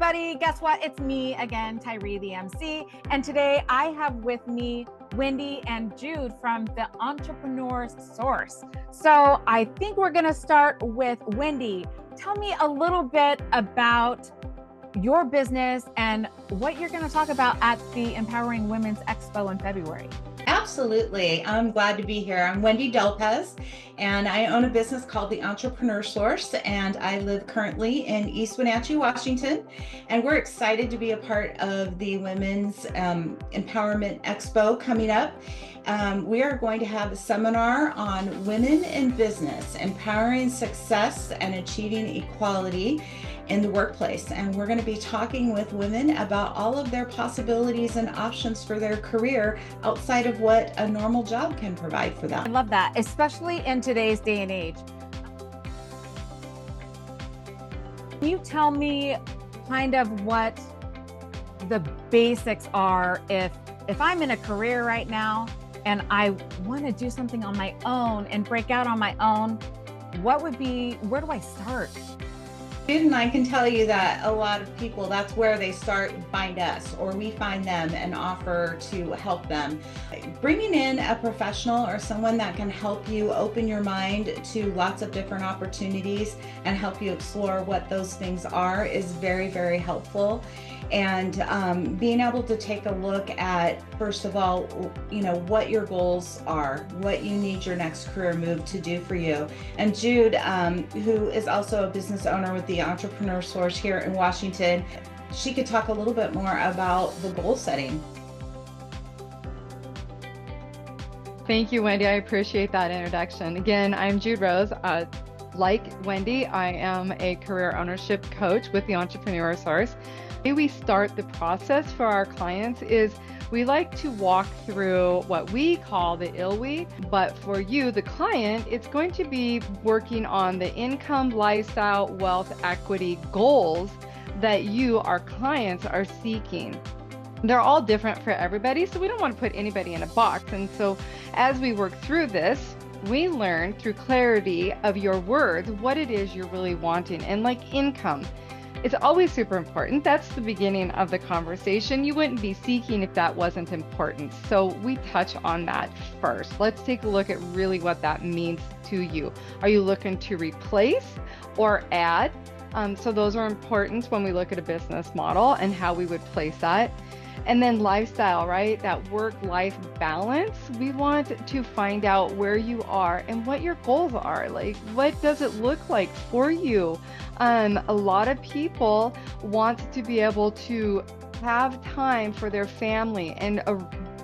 everybody. Guess what? It's me again, Tyree, the MC. And today I have with me Wendy and Jude from the Entrepreneur's Source. So I think we're going to start with Wendy. Tell me a little bit about your business and what you're going to talk about at the Empowering Women's Expo in February. Absolutely. I'm glad to be here. I'm Wendy Dalpez, and I own a business called the Entrepreneur Source, and I live currently in East Wenatchee, Washington, and we're excited to be a part of the Women's Empowerment Expo coming up. We are going to have a seminar on women in business, empowering success and achieving equality in the workplace. And we're going to be talking with women about all of their possibilities and options for their career outside of what a normal job can provide for them. I love that, especially in today's day and age. Can you tell me kind of what the basics are if I'm in a career right now and I want to do something on my own and break out on my own? Where do I start? Jude and I can tell you that a lot of people, that's where they start, find us, or we find them and offer to help them. Bringing in a professional or someone that can help you open your mind to lots of different opportunities and help you explore what those things are is very, very helpful. And being able to take a look at, first of all, what your goals are, what you need your next career move to do for you. And Jude, who is also a business owner with the Entrepreneur Source here in Washington, she could talk a little bit more about the goal setting. Thank you, Wendy. I appreciate that introduction. Again, I'm Jude Rose. Like Wendy, I am a career ownership coach with the Entrepreneur Source. The way we start the process for our clients is we like to walk through what we call the ILWE, but for you, the client, it's going to be working on the income, lifestyle, wealth, equity goals that you, our clients, are seeking. They're all different for everybody, so we don't want to put anybody in a box. And so as we work through this, we learn through clarity of your words what it is you're really wanting. And like income, it's always super important. That's the beginning of the conversation. You wouldn't be seeking if that wasn't important. So we touch on that first. Let's take a look at really what that means to you. Are you looking to replace or add? So those are important when we look at a business model and how we would place that. And then lifestyle, right? That work-life balance. We want to find out where you are and what your goals are. Like, what does it look like for you? A lot of people want to be able to have time for their family and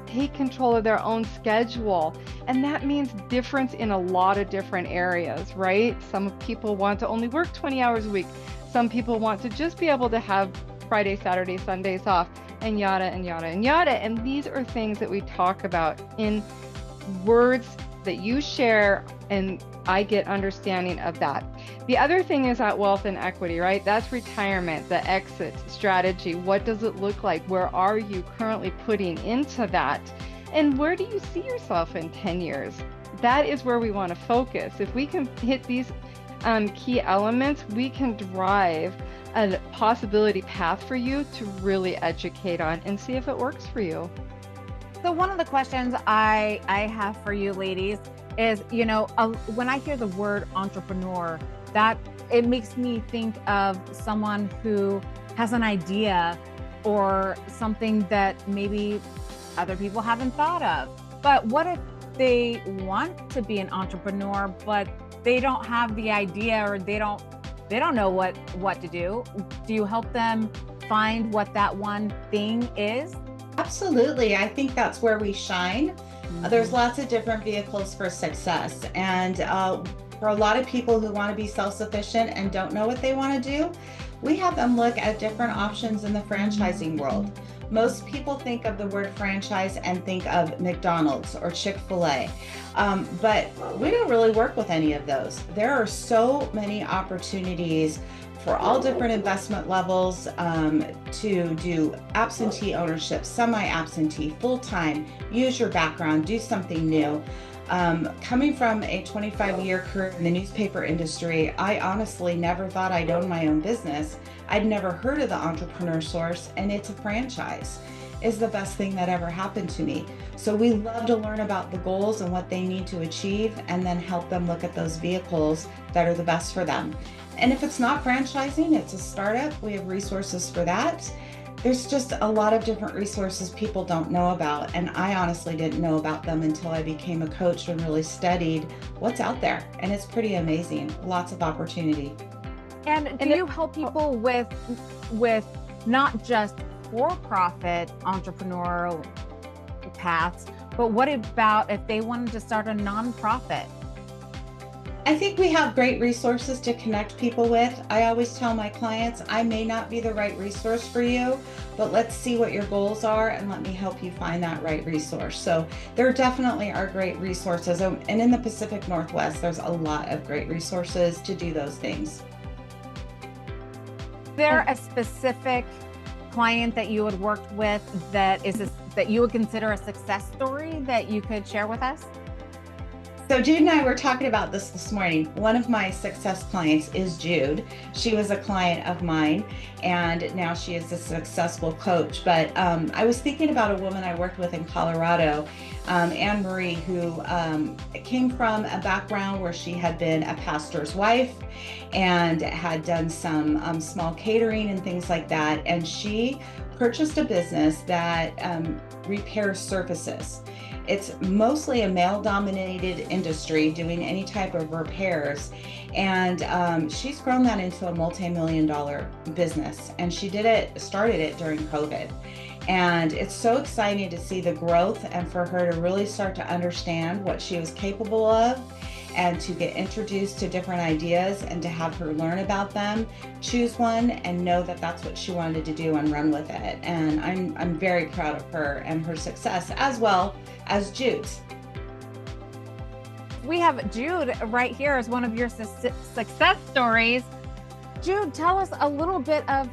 take control of their own schedule. And that means difference in a lot of different areas, right? Some people want to only work 20 hours a week. Some people want to just be able to have Friday, Saturday, Sundays off, and yada and yada and yada. And these are things that we talk about in words that you share, and I get understanding of that. The other thing is that wealth and equity, right? That's retirement, the exit strategy. What does it look like? Where are you currently putting into that? And where do you see yourself in 10 years? That is where we want to focus. If we can hit these key elements, we can drive a possibility path for you to really educate on and see if it works for you. So one of the questions I have for you ladies is, when I hear the word entrepreneur, that it makes me think of someone who has an idea or something that maybe other people haven't thought of. But what if they want to be an entrepreneur, but they don't have the idea, or they don't know what to do? Do you help them find what that one thing is? Absolutely. I think that's where we shine. There's lots of different vehicles for success. And for a lot of people who want to be self-sufficient and don't know what they want to do, we have them look at different options in the franchising world. Most people think of the word franchise and think of McDonald's or Chick-fil-A, but we don't really work with any of those. There are so many opportunities for all different investment levels to do absentee ownership, semi-absentee, full-time, use your background, do something new. Coming from a 25-year career in the newspaper industry, I honestly never thought I'd own my own business. I'd never heard of the Entrepreneur Source, and it's a franchise. Is the best thing that ever happened to me. So we love to learn about the goals and what they need to achieve, and then help them look at those vehicles that are the best for them. And if it's not franchising, it's a startup, we have resources for that. There's just a lot of different resources people don't know about, and I honestly didn't know about them until I became a coach and really studied what's out there. And it's pretty amazing, lots of opportunity. And do you help people with not just for-profit entrepreneurial paths, but what about if they wanted to start a nonprofit? I think we have great resources to connect people with. I always tell my clients, I may not be the right resource for you, but let's see what your goals are and let me help you find that right resource. So there definitely are great resources. And in the Pacific Northwest, there's a lot of great resources to do those things. Is there a specific client that you had worked with that you would consider a success story that you could share with us? So Jude and I were talking about this morning. One of my success clients is Jude. She was a client of mine, and now she is a successful coach. But I was thinking about a woman I worked with in Colorado, Anne Marie, who came from a background where she had been a pastor's wife and had done some small catering and things like that. And she purchased a business that repairs surfaces. It's mostly a male-dominated industry doing any type of repairs. And she's grown that into a multi-million-dollar business. And she started it during COVID. And it's so exciting to see the growth and for her to really start to understand what she was capable of, and to get introduced to different ideas and to have her learn about them, choose one, and know that that's what she wanted to do and run with it. And I'm very proud of her and her success, as well as Jude's. We have Jude right here as one of your success stories. Jude, tell us a little bit of,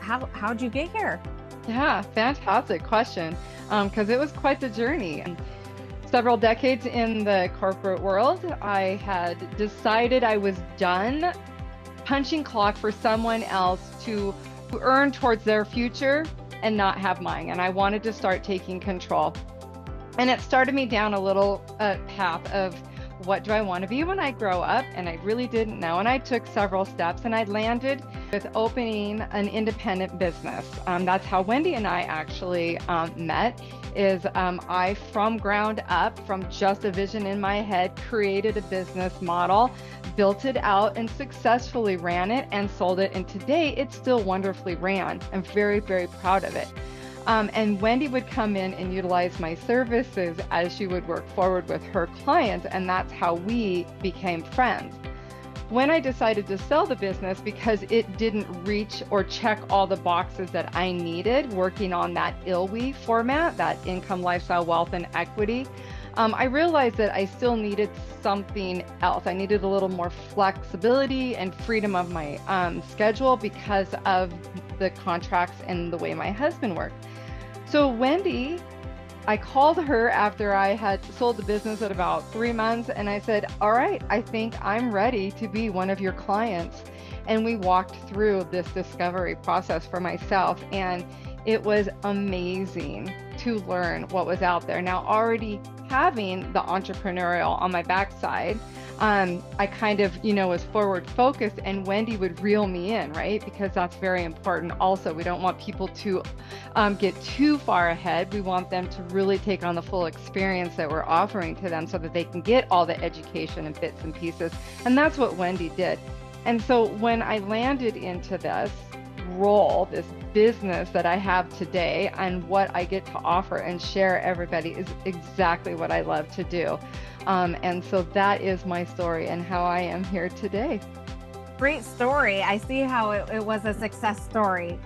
how'd you get here? Yeah, fantastic question, because it was quite the journey. Several decades in the corporate world, I had decided I was done punching clock for someone else to earn towards their future and not have mine. And I wanted to start taking control. And it started me down a little path of what do I want to be when I grow up? And I really didn't know. And I took several steps, and I landed with opening an independent business. That's how Wendy and I actually met. I, from ground up, from just a vision in my head, created a business model, built it out, and successfully ran it and sold it. And today it's still wonderfully ran. I'm very, very proud of it. And Wendy would come in and utilize my services as she would work forward with her clients, and that's how we became friends. When I decided to sell the business because it didn't reach or check all the boxes that I needed, working on that ILWE format, that income, lifestyle, wealth, and equity, I realized that I still needed something else. I needed a little more flexibility and freedom of my schedule because of the contracts and the way my husband worked. So Wendy, I called her after I had sold the business at about 3 months, and I said, all right, I think I'm ready to be one of your clients. And we walked through this discovery process for myself, and it was amazing to learn what was out there. Now, already having the entrepreneurial on my backside, I kind of, was forward focused, and Wendy would reel me in, right? Because that's very important. Also, we don't want people to get too far ahead. We want them to really take on the full experience that we're offering to them so that they can get all the education and bits and pieces. And that's what Wendy did. And so when I landed into this role, this business that I have today, and what I get to offer and share everybody is exactly what I love to do. And so that is my story and how I am here today. Great story. I see how it was a success story.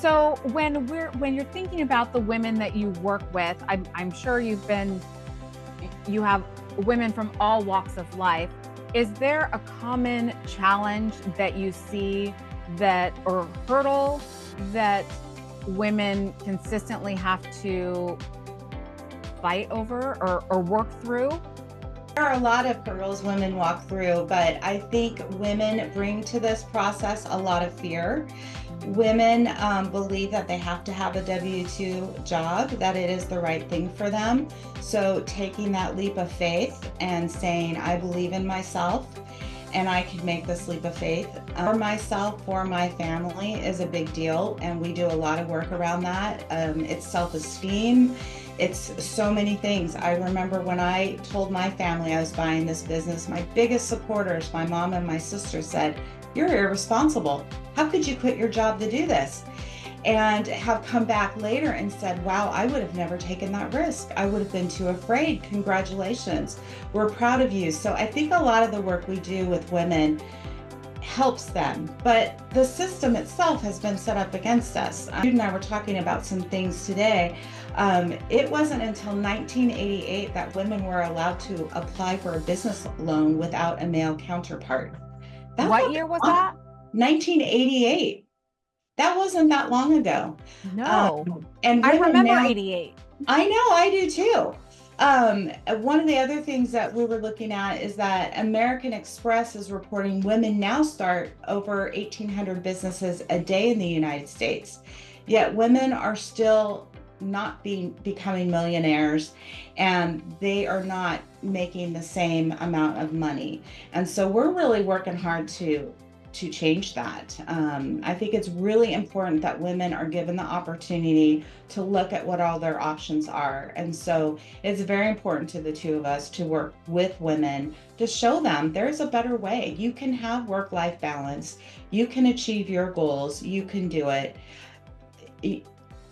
So when you're thinking about the women that you work with, I'm sure you have women from all walks of life. Is there a common challenge that you see or hurdle that women consistently have to fight over or work through? There are a lot of hurdles women walk through, but I think women bring to this process a lot of fear. Women believe that they have to have a W-2 job, that it is the right thing for them. So taking that leap of faith and saying, I believe in myself and I can make this leap of faith for myself, for my family, is a big deal. And we do a lot of work around that. It's self-esteem. It's so many things. I remember when I told my family I was buying this business, my biggest supporters, my mom and my sister, said, "You're irresponsible. How could you quit your job to do this?" And have come back later and said, wow, I would have never taken that risk. I would have been too afraid. Congratulations. We're proud of you. So I think a lot of the work we do with women helps them, but the system itself has been set up against us. Jude and I were talking about some things today. It wasn't until 1988 that women were allowed to apply for a business loan without a male counterpart. What year was that? 1988. That wasn't that long ago. No. And I remember now, 88. I know, I do too. One of the other things that we were looking at is that American Express is reporting women now start over 1,800 businesses a day in the United States. Yet women are still not becoming millionaires, and they are not making the same amount of money. And so we're really working hard to change that. I think it's really important that women are given the opportunity to look at what all their options are. And so it's very important to the two of us to work with women to show them there's a better way. You can have work-life balance. You can achieve your goals. You can do it.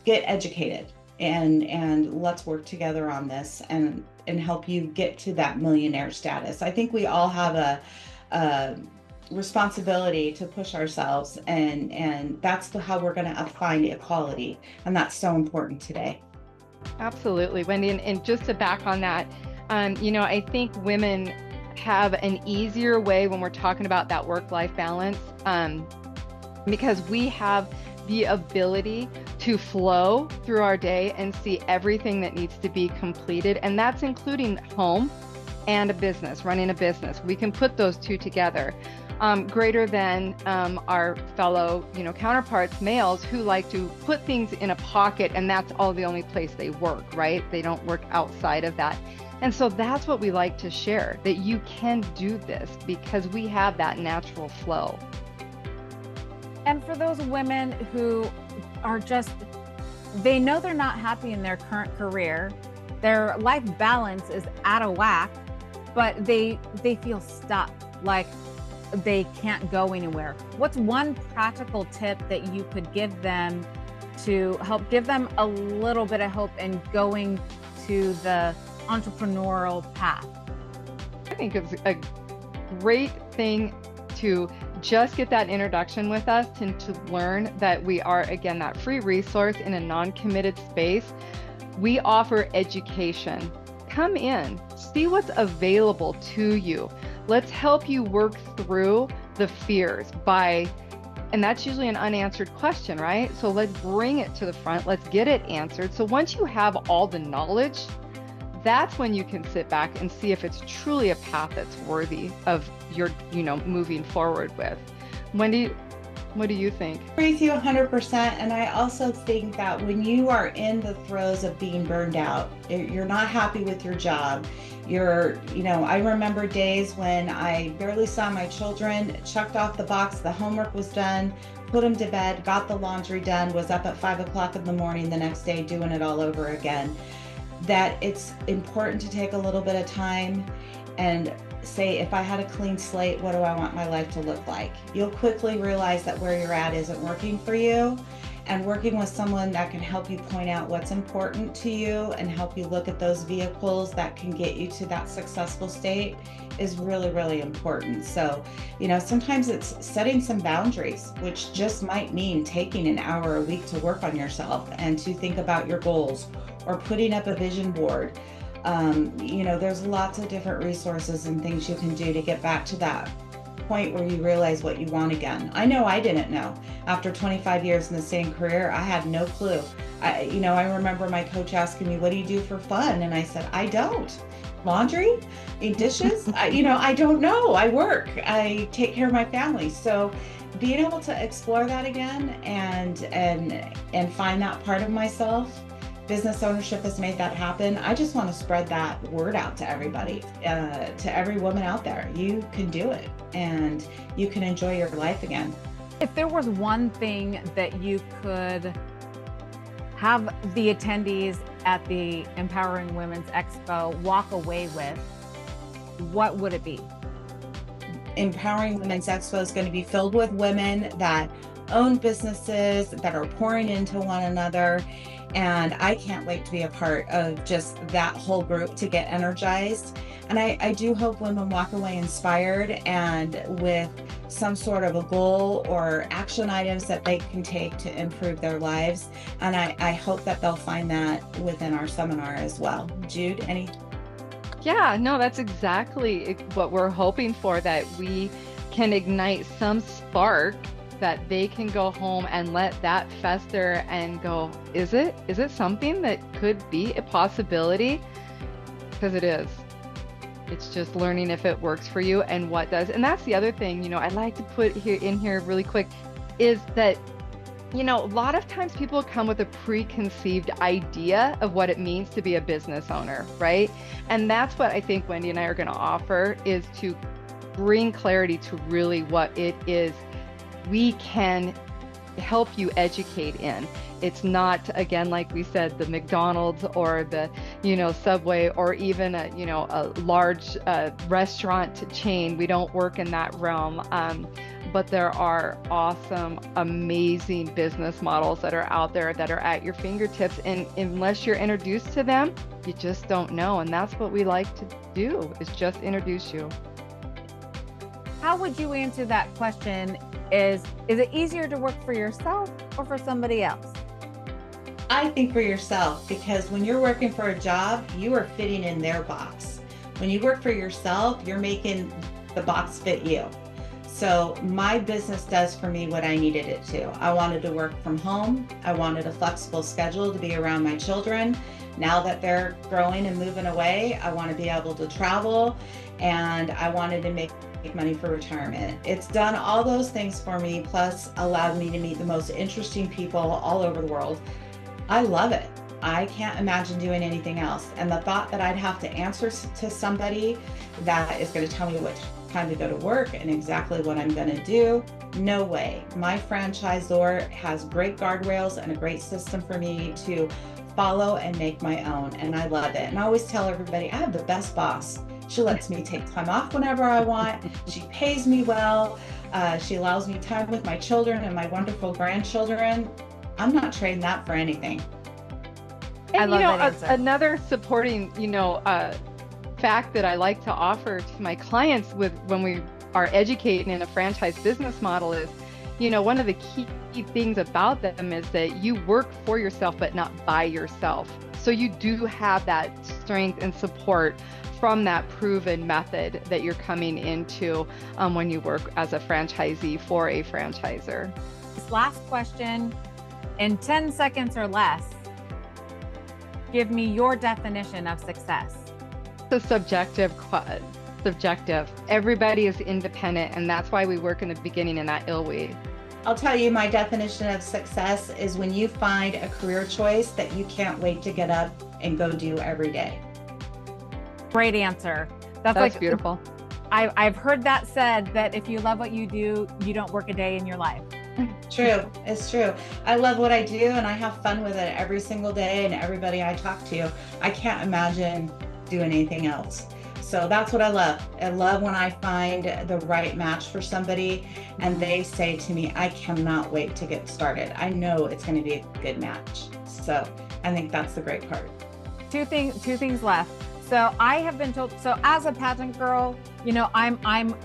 Get educated and let's work together on this and help you get to that millionaire status. I think we all have a responsibility to push ourselves, and that's how we're going to find equality, and that's so important today. Absolutely, Wendy, and just to back on that, I think women have an easier way when we're talking about that work-life balance, because we have the ability to flow through our day and see everything that needs to be completed, and that's including home and a business, running a business. We can put those two together. Greater than our fellow, counterparts, males, who like to put things in a pocket and that's all the only place they work, right? They don't work outside of that. And so that's what we like to share, that you can do this because we have that natural flow. And for those women who are they know they're not happy in their current career, their life balance is out of whack, but they feel stuck, like they can't go anywhere. What's one practical tip that you could give them to help give them a little bit of hope in going to the entrepreneurial path? I think it's a great thing to just get that introduction with us and to learn that we are, again, that free resource in a non-committed space. We offer education. Come in, see what's available to you. Let's help you work through the fears and that's usually an unanswered question, right? So let's bring it to the front. Let's get it answered. So once you have all the knowledge, that's when you can sit back and see if it's truly a path that's worthy of your, moving forward with. Wendy, what do you think? I agree with you 100%. And I also think that when you are in the throes of being burned out, you're not happy with your job. I remember days when I barely saw my children, checked off the box, the homework was done, put them to bed, got the laundry done, was up at 5 o'clock in the morning the next day doing it all over again. That it's important to take a little bit of time and say, if I had a clean slate, what do I want my life to look like? You'll quickly realize that where you're at isn't working for you, and working with someone that can help you point out what's important to you and help you look at those vehicles that can get you to that successful state is really, really important. So, sometimes it's setting some boundaries, which just might mean taking an hour a week to work on yourself and to think about your goals, or putting up a vision board. There's lots of different resources and things you can do to get back to that point where you realize what you want again. I know I didn't know. After 25 years in the same career, I had no clue. I remember my coach asking me, what do you do for fun? And I said, I don't. Laundry, dishes, I don't know. I work, I take care of my family. So being able to explore that again and find that part of myself, business ownership has made that happen. I just want to spread that word out to everybody, to every woman out there. You can do it and you can enjoy your life again. If there was one thing that you could have the attendees at the Empowering Women's Expo walk away with, what would it be? Empowering Women's Expo is going to be filled with women that own businesses, that are pouring into one another. And I can't wait to be a part of just that whole group to get energized. And I do hope women walk away inspired and with some sort of a goal or action items that they can take to improve their lives. And I hope that they'll find that within our seminar as well. Jude, any? Yeah, no, that's exactly what we're hoping for, that we can ignite some spark that they can go home and let that fester and go, is it something that could be a possibility? Because it is. It's just learning if it works for you and what does. And that's the other thing, I'd like to put in here really quick, is that, a lot of times people come with a preconceived idea of what it means to be a business owner, right? And that's what I think Wendy and I are going to offer, is to bring clarity to really what it is we can help you educate in. It's not, again, like we said, the McDonald's or the, Subway or even a large restaurant chain. We don't work in that realm. But there are awesome, amazing business models that are out there that are at your fingertips. And unless you're introduced to them, you just don't know. And that's what we like to do, is just introduce you. How would you answer that question? Is it easier to work for yourself or for somebody else? I think for yourself, because when you're working for a job, you are fitting in their box. When you work for yourself, you're making the box fit you. So my business does for me what I needed it to. I wanted to work from home. I wanted a flexible schedule to be around my children. Now that they're growing and moving away, I want to be able to travel, and I wanted to make money for retirement. It's done all those things for me, plus allowed me to meet the most interesting people all over the world. I love it. I can't imagine doing anything else. And the thought that I'd have to answer to somebody that is going to tell me what time to go to work and exactly what I'm going to do, no way. My franchisor has great guardrails and a great system for me to follow and make my own. And I love it. And I always tell everybody, I have the best boss. She lets me take time off whenever I want. She pays me well. She allows me time with my children and my wonderful grandchildren. I'm not trading that for anything. And I love that answer. Another supporting, fact that I like to offer to my clients when we are educating in a franchise business model is, one of the key things about them is that you work for yourself, but not by yourself. So you do have that strength and support from that proven method that you're coming into when you work as a franchisee for a franchisor. This last question, in 10 seconds or less, give me your definition of success. It's subjective. Everybody is independent, and that's why we work in the beginning in that ILWE. I'll tell you, my definition of success is when you find a career choice that you can't wait to get up and go do every day. Great answer. That's like beautiful. I've heard that said, that if you love what you do, you don't work a day in your life. True. It's true. I love what I do and I have fun with it every single day, and everybody I talk to. I can't imagine doing anything else. So that's what I love. I love when I find the right match for somebody and they say to me, I cannot wait to get started. I know it's going to be a good match. So I think that's the great part. Two things left. So I have been told, so as a pageant girl, I'm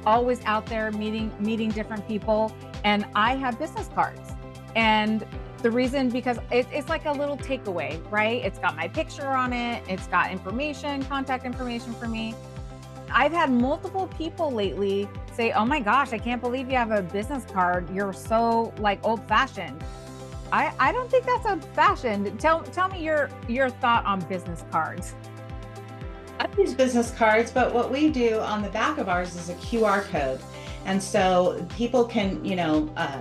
always out there meeting different people, and I have business cards. And the reason, because it's like a little takeaway, right? It's got my picture on it. It's got information, contact information for me. I've had multiple people lately say, oh my gosh, I can't believe you have a business card. You're so like old fashioned. I don't think that's old fashioned. Tell me your thought on business cards. I use business cards, but what we do on the back of ours is a QR code. And so people can,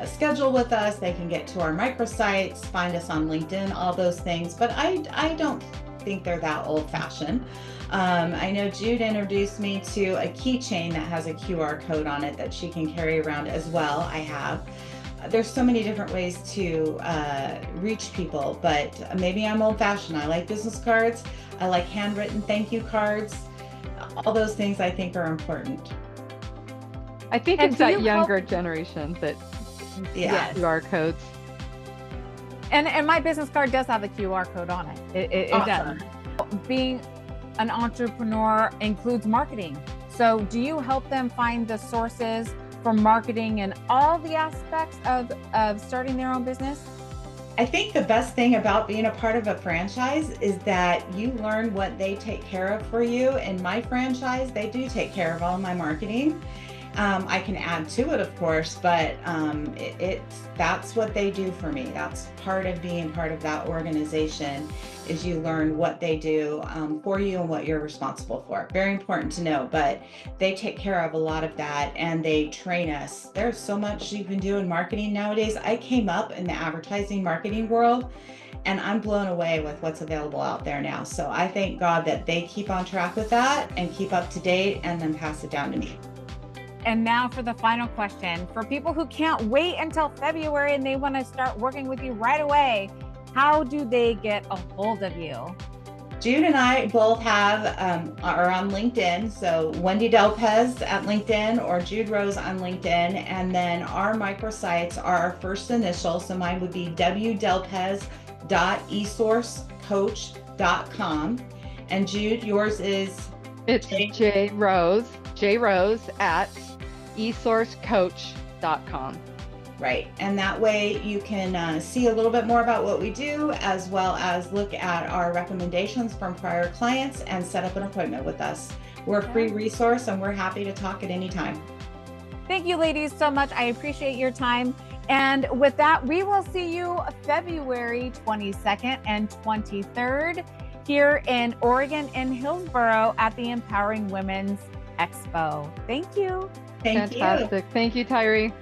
schedule with us, they can get to our microsites, find us on LinkedIn, all those things. But I don't think they're that old fashioned. I know Jude introduced me to a keychain that has a QR code on it that she can carry around as well. I have. There's so many different ways to reach people, but maybe I'm old fashioned. I like business cards. I like handwritten thank you cards. All those things I think are important. I think it's that younger generation that QR codes. And my business card does have a QR code on it. It Awesome. does. Being an entrepreneur includes marketing. So do you help them find the sources for marketing and all the aspects of starting their own business? I think the best thing about being a part of a franchise is that you learn what they take care of for you. In my franchise, they do take care of all my marketing. I can add to it, of course, but that's what they do for me. That's part of being part of that organization, is you learn what they do for you and what you're responsible for. Very important to know, but they take care of a lot of that and they train us. There's so much you can do in marketing nowadays. I came up in the advertising marketing world and I'm blown away with what's available out there now. So I thank God that they keep on track with that and keep up to date and then pass it down to me. And now for the final question. For people who can't wait until February and they want to start working with you right away, how do they get a hold of you? Jude and I both are on LinkedIn. So Wendy Dalpez at LinkedIn or Jude Rose on LinkedIn. And then our microsites are our first initial. So mine would be wdelpez.esourcecoach.com. And Jude, yours is? It's J Rose at eSourceCoach.com. Right. And that way you can see a little bit more about what we do, as well as look at our recommendations from prior clients and set up an appointment with us. We're a free resource and we're happy to talk at any time. Thank you, ladies, so much. I appreciate your time. And with that, we will see you February 22nd and 23rd here in Oregon in Hillsboro at the Empowering Women's Expo. Thank you. Thank you. Fantastic. Thank you, Tyree.